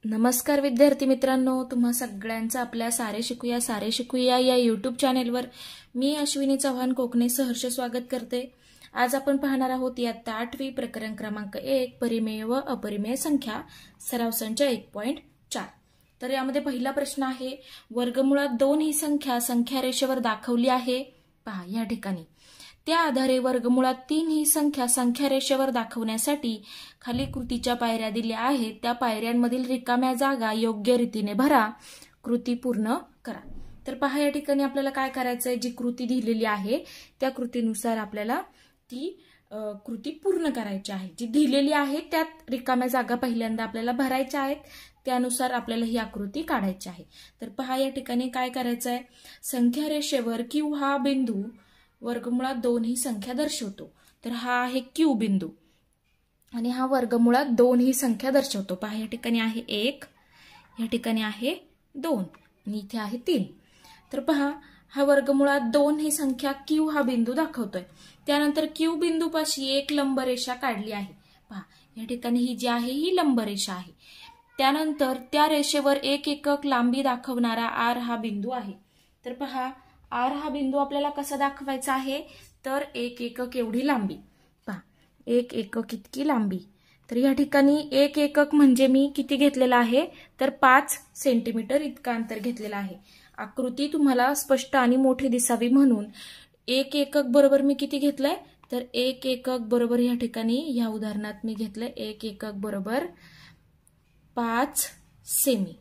नमस्कार विद्यार्थी मित्रांनो, तुम्हा सगळ्यांचं आपल्या सारे शिकूया या यूट्यूब चॅनेलवर मी अश्विनी चव्हाण कोकणे सहर्ष स्वागत करते। आज आपण पाहणार आहोत इयत्ता 8वी प्रकरण क्रमांक 1 परिमेय व अपरिमेय संख्या सराव संच 1.4। तर यामध्ये पहिला प्रश्न आहे, वर्गमुळात 2 ही संख्या संख्या रेषेवर दाखवली आहे। पहा या ठिकाणी त्या आधारे वर्गमुळात 3 ही संख्या संख्या रेषेवर दाखवण्यासाठी खाली कृतीच्या पायऱ्या दिल्या आहेत, त्या पायऱ्यांमधील रिकाम्या जागा योग्य रीतीने भरा, कृती पूर्ण करा। तर पहा या ठिकाणी आपल्याला काय करायचंय, जी कृती दिलेली आहे त्या कृतीनुसार आपल्याला ती कृती पूर्ण करायची आहे। जी दिलेली आहे त्यात रिकाम्या जागा पहिल्यांदा आपल्याला भरायच्या आहेत, त्यानुसार आपल्याला ही आकृती काढायची आहे। तर पहा या ठिकाणी काय करायचंय, संख्या रेषेवर Q हा बिंदू वर्गमुळात 2 ही संख्या दर्शवतो। तर हा आहे Q बिंदू आणि हा वर्गमुळात 2 ही संख्या दर्शवतो। पहा या ठिकाणी आहे 1, या ठिकाणी आहे 2 आणि इथे आहे 3। तर पहा हा वर्गमुळात 2 ही संख्या Q हा बिंदू दाखवतोय। त्यानंतर Q बिंदूपाशी एक लंब रेषा काढली आहे। पहा या ठिकाणी ही जी आहे ही लंब रेषा आहे। त्यानंतर त्या रेषेवर एक एकक लांबी दाखवणारा R हा बिंदू आहे। तर पहा R हा बिंदू आपल्याला कसा दाखवायचा आहे, तर एक एकक एवढी लांबी। पहा एक एकक इतकी लांबी। तर या ठिकाणी एक एकक म्हणजे मी किती घेतलेला आहे, तर 5 सेंटीमीटर इतका अंतर घेतलेला आहे। आकृती तुम्हाला स्पष्ट आणि मोठी दिसावी म्हणून एक एकक बरोबर मी किती घेतलंय, तर एक एकक बरोबर या ठिकाणी या उदाहरणात मी घेतलंय एक एकक बरोबर 5 सेमी।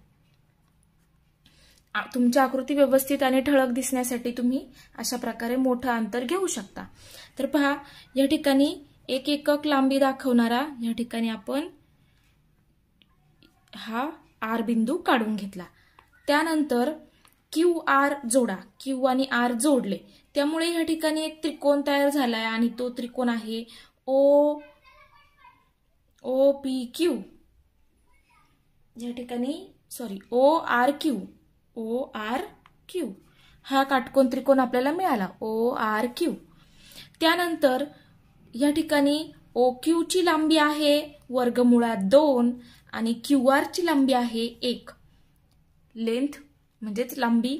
तुमची आकृती व्यवस्थित आणि ठळक दिसण्यासाठी तुम्ही अशा प्रकारे मोठं अंतर घेऊ शकता। तर पहा या ठिकाणी एक एकक लांबी दाखवणारा या ठिकाणी आपण हा R बिंदू काढून घेतला। त्यानंतर QR जोडा, Q आणि R जोडले, त्यामुळे या ठिकाणी एक त्रिकोण तयार झालाय आणि तो त्रिकोण आहे OPQ। या ठिकाणी ORQ हा काटकोन त्रिकोण आपल्याला मिळाला ORQ। त्यानंतर या ठिकाणी OQ ची लांबी आहे वर्गमुळात 2 आणि QR ची लांबी आहे 1, लेंथ म्हणजेच लांबी।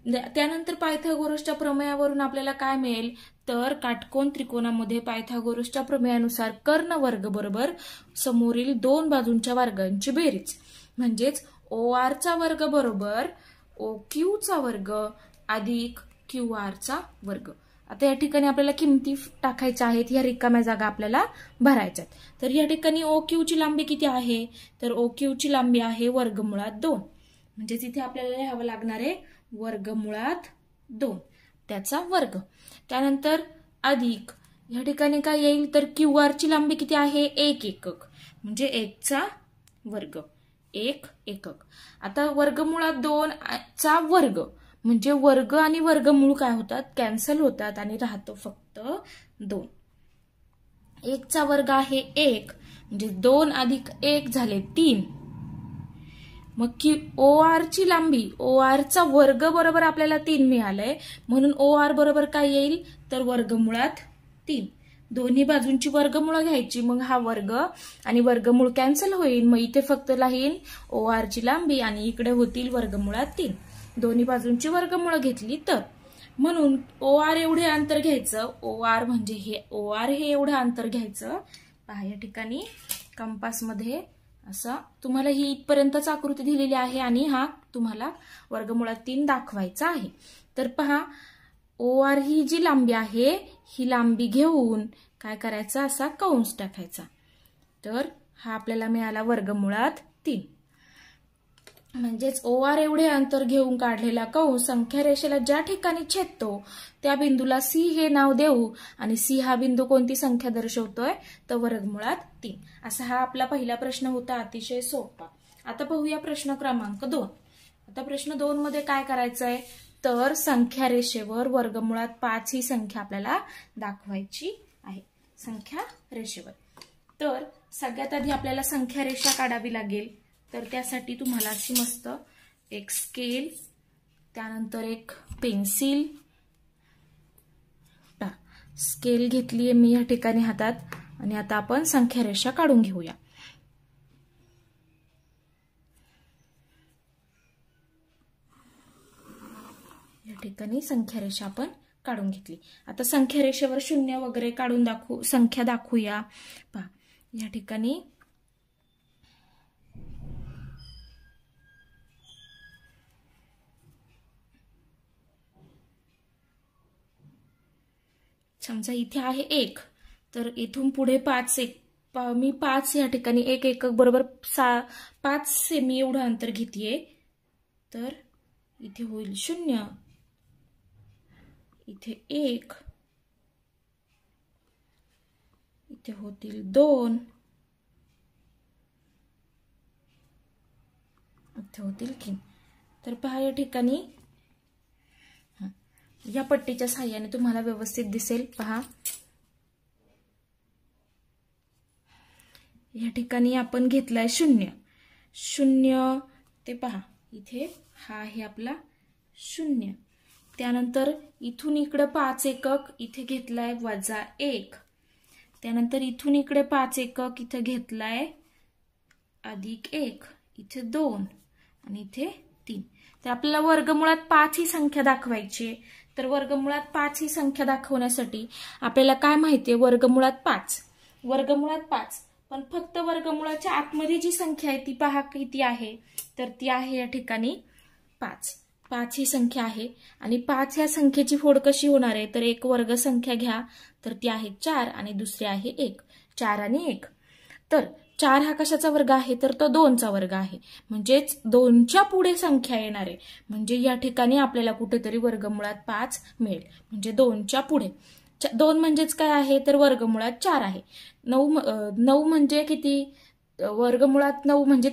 त्यानंतर पायथागोरसच्या प्रमेयावरून आपल्याला काय मिळेल, तर काटकोन त्रिकोणामध्ये पायथागोरसच्या प्रमेयानुसार कर्ण वर्ग बरोबर समोरील 2 बाजूंच्या वर्गांची बेरीज, म्हणजेच OR चा वर्ग बरोबर OQ चा वर्ग अधिक QR चा वर्ग। आता या ठिकाणी आपल्याला किमती टाकायच्या आहेत, ह्या रिकाम्या जागा आपल्याला भरायच्या आहेत। तर या ठिकाणी OQ ची लांबी किती आहे, तर OQ ची लांबी आहे वर्गमुळात 2, म्हणजेच इथे आपल्याला लिहावं लागणार आहे वर्गमुळात 2 त्याचा वर्ग। त्यानंतर अधिक या ठिकाणी काय येईल, तर QR ची लांबी किती आहे 1 एकक, म्हणजे 1 चा वर्ग 1 एकक। आता वर्गमुळात 2 चा वर्ग म्हणजे वर्ग आणि वर्गमूळ काय होतात, कॅन्सल होतात आणि राहतो फक्त 2। 1 चा वर्ग आहे 1, म्हणजे 2 अधिक 1 झाले 3। मग OR ची लांबी, OR चा वर्ग बरोबर आपल्याला 3 मिळालंय, म्हणून OR बरोबर काय येईल, तर वर्गमुळात 3। दोन्ही बाजूंची वर्गमूळ घ्यायची, मग हा वर्ग आणि वर्गमूळ कॅन्सल होईल, मग इथे फक्त राहील OR ची लांबी आणि इकडे होतील वर्गमुळात 3। दोन्ही बाजूंची वर्गमूळ घेतली तर, म्हणून OR एवढे अंतर घ्यायचं, OR म्हणजे हे OR हे एवढं अंतर घ्यायचं। पहा या ठिकाणी कंपासमध्ये असं तुम्हाला ही इथपर्यंतच आकृती दिलेली आहे आणि हा तुम्हाला वर्गमुळात 3 दाखवायचा आहे। तर पहा OR ही जी लांबी आहे ही लांबी घेऊन काय करायचं, असा कंस टाकायचा। तर हा आपल्याला मिळाला वर्गमुळात 3, म्हणजेच OR एवढे अंतर घेऊन काढलेला कंस संख्या रेषेला ज्या ठिकाणी छेदतो त्या बिंदूला C हे नाव देऊ आणि C हा बिंदू कोणती संख्या दर्शवतोय, तर वर्गमुळात 3। असा हा आपला पहिला प्रश्न होता, अतिशय सोपा। आता पाहूया प्रश्न क्रमांक 2। आता प्रश्न 2 मध्ये काय करायचंय, तर संख्या रेषेवर वर्गमुळात 5 ही संख्या आपल्याला दाखवायची आहे संख्या रेषेवर। तर सगळ्यात आधी आपल्याला संख्या रेषा काढावी लागेल, तर त्यासाठी तुम्हाला अशी मस्त एक स्केल, त्यानंतर एक पेन्सिल, स्केल घेतलीये मी या ठिकाणी हातात आणि आता आपण संख्या रेषा काढून घेऊया। ठिकाणी संख्या रेषा आपण काढून घेतली. आता संख्या रेषेवर शून्य वगैरे काढून संख्या दाखवूया. पहा या ठिकाणी समजा इथे आहे 1, तर इथून पुढे 5 मी 5 या ठिकाणी 1 एकक बरोबर 5 सेमी एवढं अंतर घेतेय. तर इथे होईल 0, इथे 1, इथे होतील 2, इथे होतील 3. तर पहा या ठिकाणी या पट्टीच्या सहाय्याने तुम्हाला व्यवस्थित दिसेल. पहा या ठिकाणी आपण घेतलाय 0 ते पहा इथे हा आहे आपला 0. त्यानंतर इथून इकडे 5 एकक इथे घेतलाय -1. त्यानंतर इथून इकडे 5 एकक इथे घेतलाय +1, इथे 2 आणि इथे 3. तर आपल्याला वर्गमुळात 5 ही संख्या दाखवायची. तर वर्गमुळात 5 ही संख्या दाखवण्यासाठी आपल्याला काय माहितीये, वर्गमुळात 5. पण फक्त वर्गमुळाच्या आतमध्ये जी संख्या आहे ती पहा किती आहे, तर ती आहे या ठिकाणी 5 ही संख्या आहे. आणि 5 ह्या संख्येची फोड कशी होणार आहे, तर एक वर्ग संख्या घ्या, तर ती आहे 4 आणि दुसरी आहे 1. 4 आणि 1. तर 4 हा कशाचा वर्ग आहे, तर तो 2चा वर्ग आहे. म्हणजेच 2च्या पुढे संख्या येणार आहे. म्हणजे या ठिकाणी आपल्याला कुठेतरी वर्गमुळात 5 मिळेल. म्हणजे 2च्या पुढे 2 म्हणजेच काय आहे, तर वर्गमुळात 4 आहे. 9 म्हणजे किती, वर्गमुळात 9 म्हणजे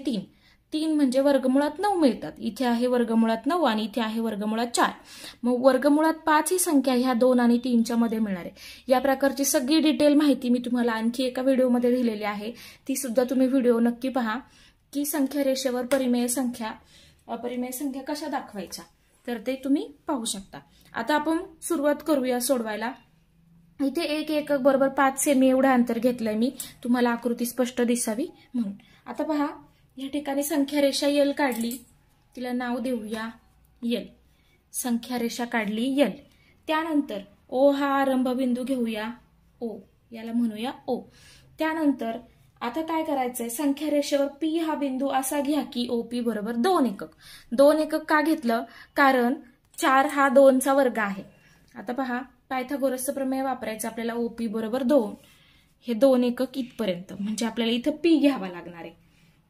3 म्हणजे वर्गमुळात 9 मिळतात. इथे आहे वर्गमुळात 9 आणि इथे आहे वर्गमुळात 4. मग वर्गमुळात 5 ही संख्या ह्या 2 आणि 3च्या मध्ये मिळणार आहे. या प्रकारची सगळी डिटेल माहिती मी तुम्हाला आणखी एका व्हिडिओमध्ये दिलेली आहे. ती सुद्धा तुम्ही व्हिडिओ नक्की पहा, की संख्या रेषेवर परिमेय संख्या अपरिमेय संख्या कशा दाखवायच्या, तर ते तुम्ही पाहू शकता. आता आपण सुरुवात करूया सोडवायला. इथे 1 एकक बरोबर 5 सेमी एवढं अंतर घेतलंय मी, तुम्हाला आकृती स्पष्ट दिसावी म्हणून. आता पहा या ठिकाणी संख्या रेषा L काढली, तिला नाव देऊया L. संख्या रेषा काढली L. त्यानंतर O हा आरंभ बिंदू घेऊया, O याला म्हणूया O. त्यानंतर आता काय करायचंय, संख्या रेषेवर P हा बिंदू असा घ्या की OP बरोबर 2 एकक. 2 एकक का घेतलं, कारण 4 हा 2चा वर्ग आहे. आता पहा पायथागोरसचं प्रमेय वापरायचं आपल्याला. OP बरोबर 2, हे 2 एकक इथपर्यंत, म्हणजे आपल्याला इथं P घ्यावा लागणार आहे.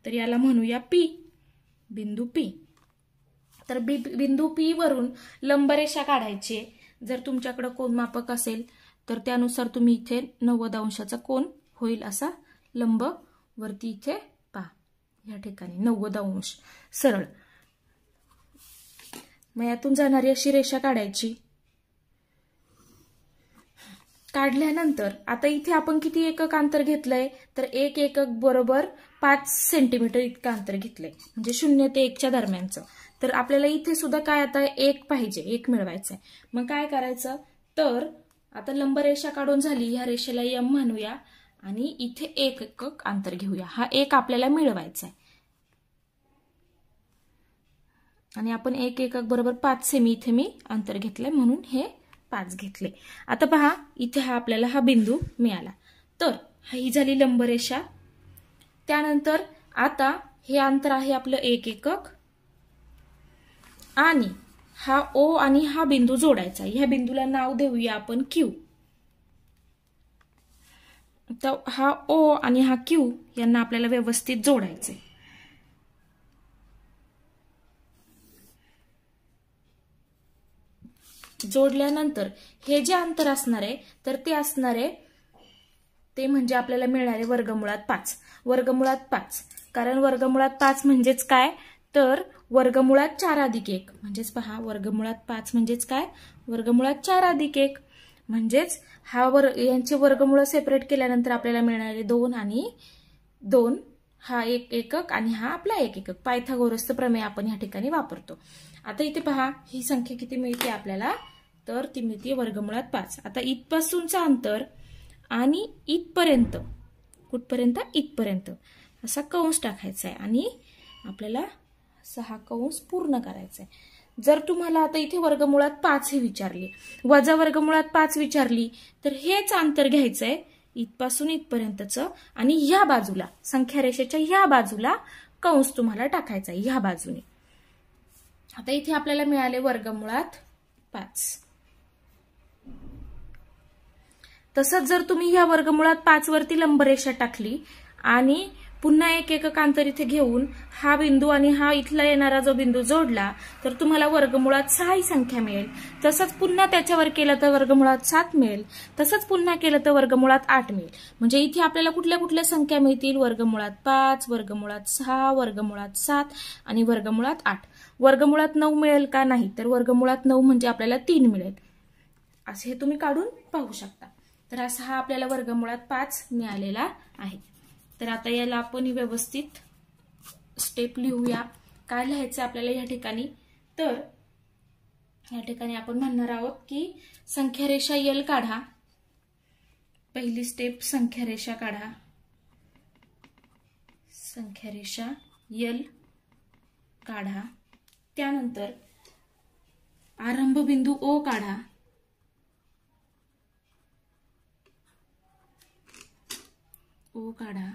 तर याला म्हणूया P, बिंदू P. तर बिंदू P वरून लंबरेषा काढायची. जर तुमच्याकडे कोनमापक असेल तर त्यानुसार तुम्ही इथे 90 अंशाचा कोन होईल असा लंब वरती इथे पहा, या ठिकाणी 90 अंश सरळ. मग यातून जाणारी अशी रेषा काढायची. काढल्यानंतर आता इथे आपण किती एकक अंतर घेतलंय, तर 1 एकक बरोबर 5 सेंटीमीटर इतकं अंतर घेतलंय, म्हणजे 0 ते 1च्या दरम्यानचं. तर आपल्याला इथे सुद्धा काय आता 1 पाहिजे, 1 मिळवायचंय. मग काय करायचं, तर आता लंबरेषा काढून झाली, ह्या रेषेला M म्हणूया आणि इथे 1 एकक अंतर घेऊया. हा 1 आपल्याला मिळवायचा आहे. आणि आपण 1 एकक बरोबर 5 सेमी इथे मी अंतर घेतलंय, म्हणून हे 5 घेतले. आता पहा इथे आपल्याला हा बिंदू मिळाला. तर ही झाली लंबरेषा. त्यानंतर आता हे अंतर आहे आपलं 1 एकक आणि हा O आणि हा बिंदू जोडायचा. ह्या बिंदूला नाव देऊया आपण Q. तर हा O आणि हा Q यांना आपल्याला व्यवस्थित जोडायचंय. जोडल्यानंतर हे जे अंतर असणार आहे, तर ते असणार आहे, ते म्हणजे आपल्याला मिळणार आहे वर्गमुळात 5. वर्गमुळात 5, कारण वर्गमुळात 5 म्हणजेच काय, तर वर्गमुळात 4 अधिक 1. म्हणजेच पहा वर्गमुळात 5 म्हणजेच काय, वर्गमुळात 4 अधिक 1. म्हणजेच हा यांचे वर्गमूळ सेपरेट केल्यानंतर आपल्याला मिळणार आहे 2 आणि 2. हा 1 एकक आणि हा आपला 1 एकक. पायथागोरसचं प्रमेय आपण या ठिकाणी वापरतो. आता इथे पहा ही संख्या किती मिळते आपल्याला, तर ती मिळते वर्गमुळात 5. आता इथपासूनचं अंतर आणि इथपर्यंत, कुठपर्यंत, इथपर्यंत असा कंस टाकायचा आहे आणि आपल्याला 6 कंस पूर्ण करायचा आहे. जर तुम्हाला आता इथे वर्गमुळात 5 हे विचारले, वजा वर्गमुळात 5 विचारली, तर हेच अंतर घ्यायचंय इथपासून इथपर्यंतचं आणि ह्या बाजूला संख्या रेषेच्या ह्या बाजूला कंस तुम्हाला टाकायचा आहे ह्या बाजूने. आता इथे आपल्याला मिळाले वर्गमुळात 5. तसंच जर तुम्ही ह्या वर्गमुळात 5 वरती लंबरेषा टाकली आणि पुन्हा एक एकक अंतर इथे घेऊन हा बिंदू आणि हा इथला येणारा जो बिंदू जोडला तर तुम्हाला वर्गमुळात 6 ही संख्या मिळेल. तसंच पुन्हा त्याच्यावर केलं तर वर्गमुळात 7 मिळेल. तसंच पुन्हा केलं तर वर्गमुळात 8 मिळेल. म्हणजे इथे आपल्याला कुठल्या कुठल्या संख्या मिळतील? वर्गमुळात 5, वर्गमुळात 6, वर्गमुळात 7 आणि वर्गमुळात 8. वर्गमुळात 9 मिळेल का? नाही. तर वर्गमुळात 9 म्हणजे आपल्याला 3 मिळेल. असे हे तुम्ही काढून पाहू शकता. तर असा हा आपल्याला वर्गमुळात 5 मिळालेला आहे. तर आता याला आपण व्यवस्थित स्टेप लिहूया. काय लिहायचं आपल्याला या ठिकाणी? तर या ठिकाणी आपण म्हणणार आहोत की संख्या रेषा यल काढा. पहिली स्टेप संख्या रेषा काढा. संख्या रेषा यल काढा. त्यानंतर आरंभ बिंदू ओ काढा. ओ काढा.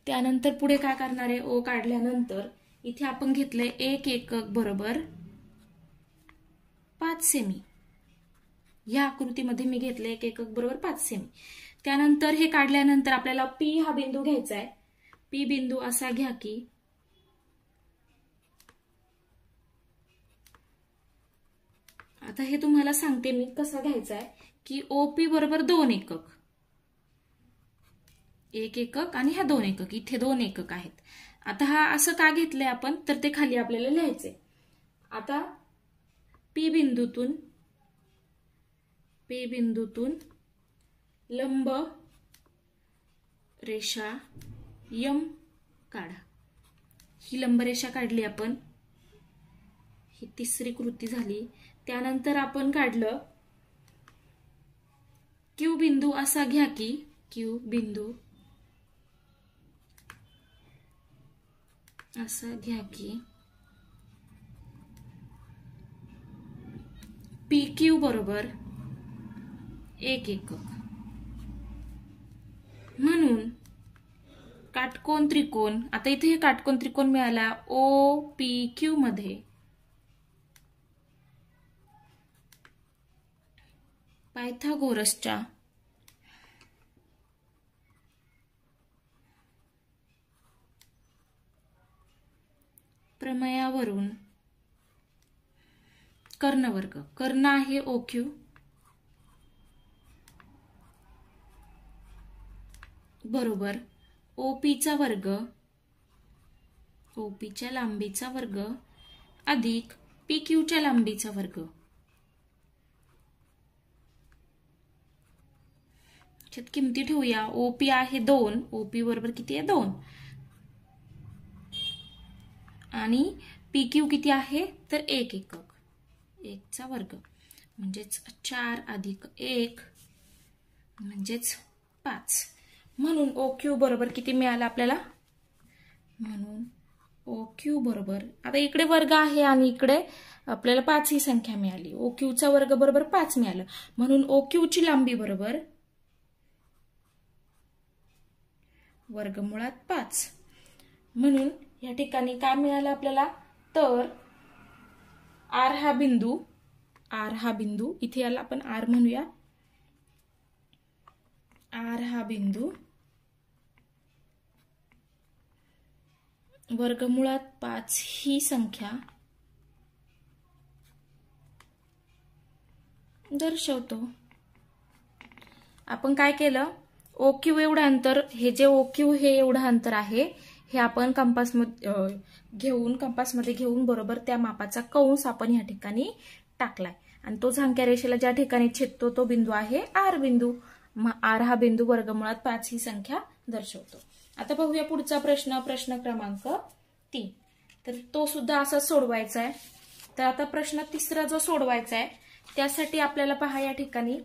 त्यानंतर पुढे काय करणार आहे? ओ काढल्यानंतर इथे आपण घेतलंय 1 एकक बरोबर 5 सेमी. या आकृतीमध्ये मी घेतलंय 1 एकक बरोबर 5 सेमी. त्यानंतर हे काढल्यानंतर आपल्याला पी हा बिंदू घ्यायचा आहे. पी बिंदू असा घ्या की आता हे तुम्हाला सांगते मी कसा घ्यायचा आहे की ओपी बरोबर 2 एकक. 1 एकक आणि हा 2 एकक. इथे 2 एकक आहेत. आता हा असं का घेतलंय आपण? तर ते खाली आपल्याला लिहायचंय. आता पी बिंदूतून लंब रेषा यम काढा. ही लंब रेषा काढली आपण. ही तिसरी कृती झाली. त्यानंतर आपण काढलं क्यू बिंदू असा घ्या की क्यू बिंदू असा घ्या की पी क्यू बरोबर 1 एकक. म्हणून काटकोन त्रिकोण, आता इथे हे काटकोन त्रिकोण मिळाला ओ पी क्यू मध्ये पायथागोरसच्या प्रमेयावरून कर्णवर्ग, कर्ण आहे ओ क्यू बरोबर ओपीचा वर्ग, ओपीच्या लांबीचा वर्ग अधिक पी क्यूच्या लांबीचा वर्ग. किमती ठेवूया. ओपी आहे 2, ओपी बरोबर किती आहे 2 आणि पी क्यू किती आहे तर 1 एकक. 1 चा वर्ग म्हणजेच 4 अधिक 1 म्हणजेच 5. म्हणून ओ क्यू बरोबर किती मिळालं आपल्याला? म्हणून ओ क्यू बरोबर, आता इकडे वर्ग आहे आणि इकडे आपल्याला 5 ही संख्या मिळाली. ओ क्यूचा वर्ग बरोबर 5 मिळालं. म्हणून ओ क्यूची लांबी बरोबर वर्गमुळात 5. म्हणून या ठिकाणी काय मिळालं आपल्याला? तर आर हा बिंदू इथे याला आपण आर म्हणूया. आर हा बिंदू वर्गमुळात 5 ही संख्या दर्शवतो. आपण काय केलं? ओ क्यू एवढं अंतर, हे जे ओ क्यू हे एवढं अंतर आहे हे आपण कंपासमध्ये घेऊन बरोबर त्या मापाचा कंस आपण या ठिकाणी टाकलाय आणि तो संख्या रेषेला ज्या ठिकाणी छेदतो तो बिंदू आहे आर बिंदू. आर हा बिंदू वर्गमुळात 5 ही संख्या दर्शवतो. आता बघूया पुढचा प्रश्न, प्रश्न क्रमांक 3. तर तो सुद्धा असा सोडवायचा आहे. तर आता प्रश्न तिसरा जो सोडवायचा आहे त्यासाठी आपल्याला पहा या ठिकाणी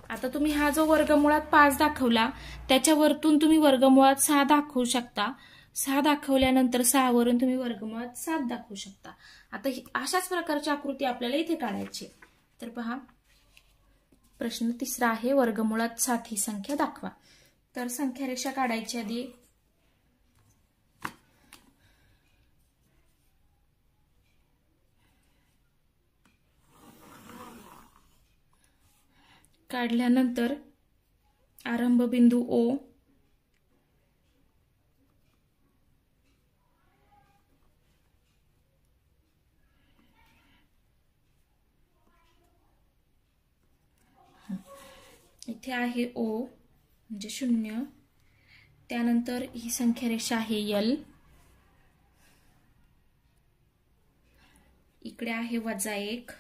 आता तुम्ही हा जो वर्गमुळात 5 दाखवला त्याच्यावरतून तुम्ही वर्गमुळात 6 दाखवू शकता. 6 दाखवल्यानंतर 6 वरून तुम्ही वर्गमुळात 7 दाखवू शकता. आता अशाच प्रकारची आकृती आपल्याला इथे काढायची. तर पहा, प्रश्न तिसरा आहे, वर्गमुळात 7 ही संख्या दाखवा. तर संख्या रेषा काढायची आधी. काढल्यानंतर आरंभ बिंदू O, इथे आहे O म्हणजे 0. त्यानंतर ही संख्या रेषा आहे L, इकडे आहे -1,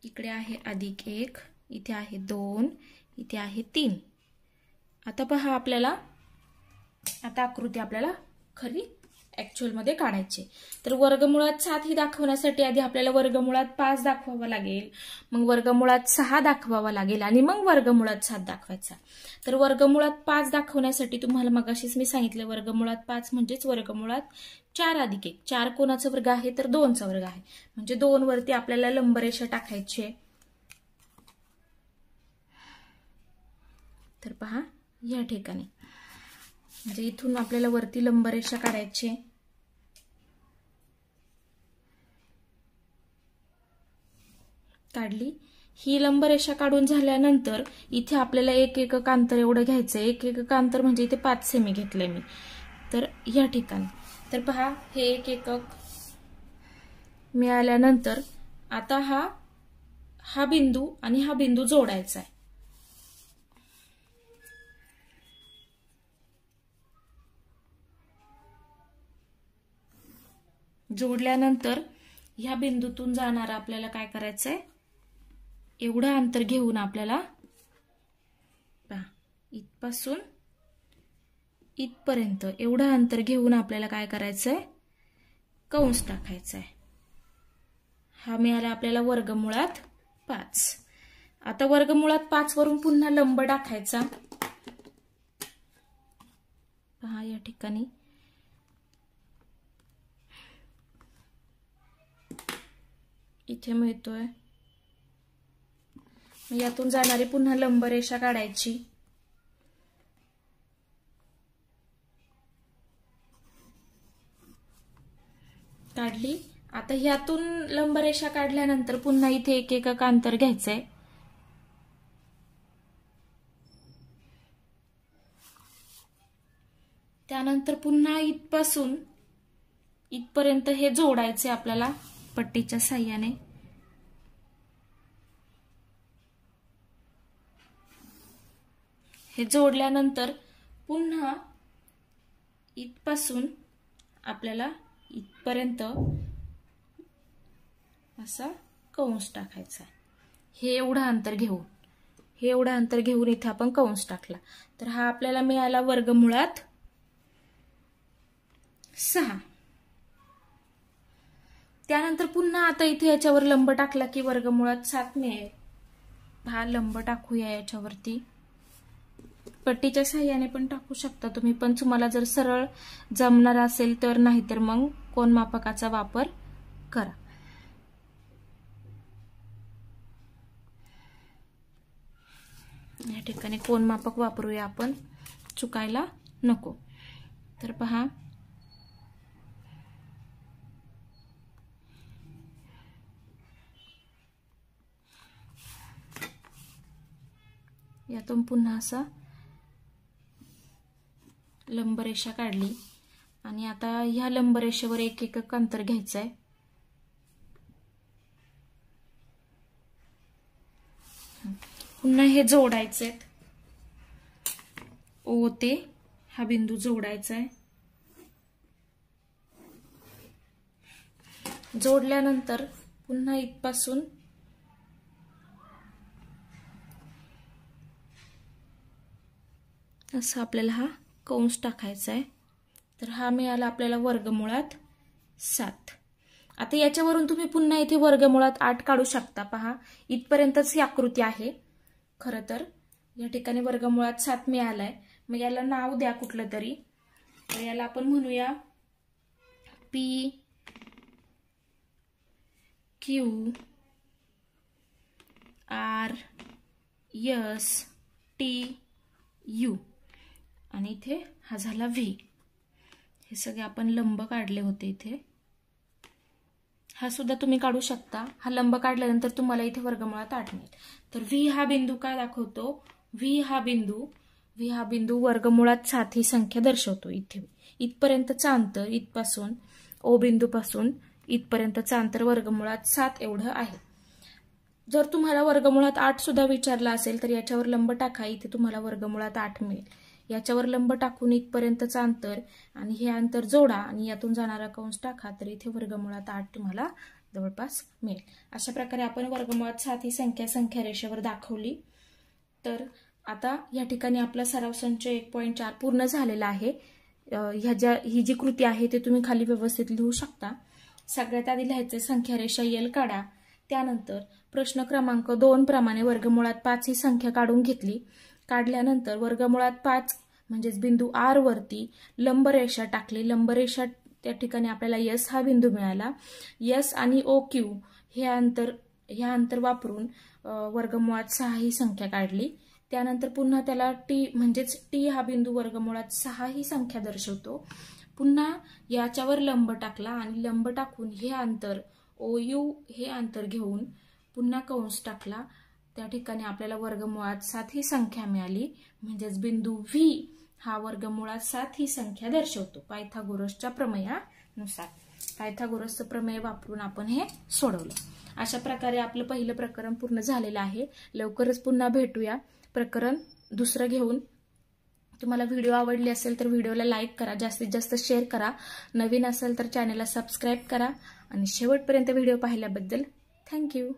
इकडे आहे +1, इथे आहे 2, इथे आहे 3. आता पहा, आपल्याला आता आकृती आपल्याला खरी ऍक्च्युअल मध्ये काढायची. तर वर्गमुळात 7 ही दाखवण्यासाठी आधी आपल्याला वर्गमुळात 5 दाखवावा लागेल, मग वर्गमुळात 6 दाखवावा लागेल आणि मग वर्गमुळात 7 दाखवायचा. तर वर्गमुळात 5 दाखवण्यासाठी तुम्हाला मगाशीच मी सांगितलं, वर्गमुळात 5 म्हणजेच वर्गमुळात 4 + 1. 4 कोणाचा वर्ग आहे तर 2चा वर्ग आहे, म्हणजे 2 वरती आपल्याला लंबरेषा टाकायची आहे. तर पहा, या ठिकाणी म्हणजे इथून आपल्याला वरती लंबरेषा काढायची. काढली. ही लंबरेषा काढून झाल्यानंतर इथे आपल्याला 1 एकक अंतर एवढं घ्यायचं. 1 एकक अंतर म्हणजे इथे 5 सेमी घेतलंय मी. तर या ठिकाणी तर पहा, हे 1 एकक मिळाल्यानंतर आता हा बिंदू आणि हा बिंदू जोडायचा आहे. जोडल्यानंतर ह्या बिंदूतून जाणारा आपल्याला काय करायचंय, एवढं अंतर घेऊन आपल्याला इथपासून इथपर्यंत एवढं अंतर घेऊन आपल्याला काय करायचंय, कंस टाकायचा आहे. हा मिळाला आपल्याला वर्गमुळात 5. आता वर्गमुळात 5 वरून पुन्हा लंब टाकायचा. पहा, या ठिकाणी इथे मिळतोय. यातून जाणारी पुन्हा लंबरेषा काढायची. काढली. आता यातून लंबरेषा काढल्यानंतर पुन्हा इथे 1 एकक अंतर घ्यायचंय. त्यानंतर पुन्हा इथपासून इथपर्यंत हे जोडायचे आपल्याला पट्टीच्या साहाय्याने. हे जोडल्यानंतर पुन्हा इथपासून आपल्याला इथपर्यंत असा कंस टाकायचा. हे एवढं अंतर घेऊन इथे आपण कंस टाकला. तर हा आपल्याला मिळाला वर्गमुळात 6. त्यानंतर पुन्हा आता इथे याच्यावर लंब टाकला की वर्गमुळात 7 मिळेल. हा लंब टाकूया याच्यावरती. पट्टीच्या साहाय्याने पण टाकू शकता तुम्ही, पण तुम्हाला जर सरळ जमणार असेल तर, नाहीतर मग कोनमापकाचा वापर करा. या ठिकाणी कोनमापक वापरूया आपण, चुकायला नको. तर पहा, यातून पुन्हा असा लंबरेषा काढली आणि आता ह्या लंबरेषेवर 1 एकक अंतर घ्यायचंय. पुन्हा हे जोडायचे. O ते हा बिंदू जोडायचा आहे. जोडल्यानंतर पुन्हा इथपासून असं आपल्याला हा कंस टाकायचा आहे. तर हा मिळाला आपल्याला वर्गमुळात 7. आता याच्यावरून तुम्ही पुन्हा इथे वर्गमुळात 8 काढू शकता. पहा, इथपर्यंतच ही आकृती आहे. खरं तर या ठिकाणी वर्गमुळात 7 मिळालाय. मग याला नाव द्या कुठलं तरी. तर याला आपण म्हणूया P Q R S T U आणि इथे हा झाला V. हे सगळे आपण लंब काढले होते इथे. हा सुद्धा तुम्ही काढू शकता. हा लंब काढल्यानंतर तुम्हाला इथे वर्गमुळात 8 मिळेल. तर V हा बिंदू काय दाखवतो? V हा बिंदू वर्गमुळात 7 ही संख्या दर्शवतो. इथे इथपर्यंतचं अंतर, इथपासून O बिंदूपासून इथपर्यंतचं अंतर वर्गमुळात 7 एवढं आहे. जर तुम्हाला वर्गमुळात 8 सुद्धा विचारला असेल तर याच्यावर लंब टाका, इथे तुम्हाला वर्गमुळात 8 मिळेल. याच्यावर लंब टाकून इथपर्यंतचं अंतर आणि हे अंतर जोडा आणि यातून जाणारा कंस टाका, तर इथे वर्गमुळात 8 तुम्हाला जवळपास मिळेल. अशा प्रकारे आपण वर्गमुळात 7 ही संख्या रेषेवर दाखवली. तर आता या ठिकाणी आपला सराव संच 1.4 पूर्ण झालेला आहे. ही जी कृती आहे ते तुम्ही खाली व्यवस्थित लिहू शकता. सगळ्यात आधी लिहायचे संख्या रेषा L काढा. त्यानंतर प्रश्न क्रमांक 2 प्रमाणे वर्गमुळात 5 ही संख्या काढून घेतली. काढल्यानंतर वर्गमुळात 5 म्हणजेच बिंदू R वरती लंबरेषा टाकली. लंबरेषा त्या ठिकाणी आपल्याला S हा बिंदू मिळाला. S आणि OQ हे अंतर वापरून वर्गमुळात 6 ही संख्या काढली. त्यानंतर पुन्हा त्याला T म्हणजेच T हा बिंदू वर्गमुळात 6 ही संख्या दर्शवतो. पुन्हा याच्यावर लंब टाकला आणि लंब टाकून हे अंतर OU हे अंतर घेऊन पुन्हा कंस टाकला. त्या ठिकाणी आपल्याला वर्गमुळात 7 ही संख्या मिळाली. म्हणजेच बिंदू V हा वर्गमुळात 7 ही संख्या दर्शवतो. पायथागोरसच्या प्रमेयानुसार. पायथागोरसचं प्रमेय वापरून आपण हे सोडवलं. अशा प्रकारे आपलं पहिलं प्रकरण पूर्ण झालेलं आहे. लवकरच पुन्हा भेटूया प्रकरण दुसरं घेऊन. तुम्हाला व्हिडिओ आवडली असेल तर व्हिडिओला लाईक करा, जास्तीत जास्त शेअर करा. नवीन असेल तर चॅनलला सबस्क्राईब करा आणि शेवटपर्यंत व्हिडिओ पाहिल्याबद्दल थँक्यू.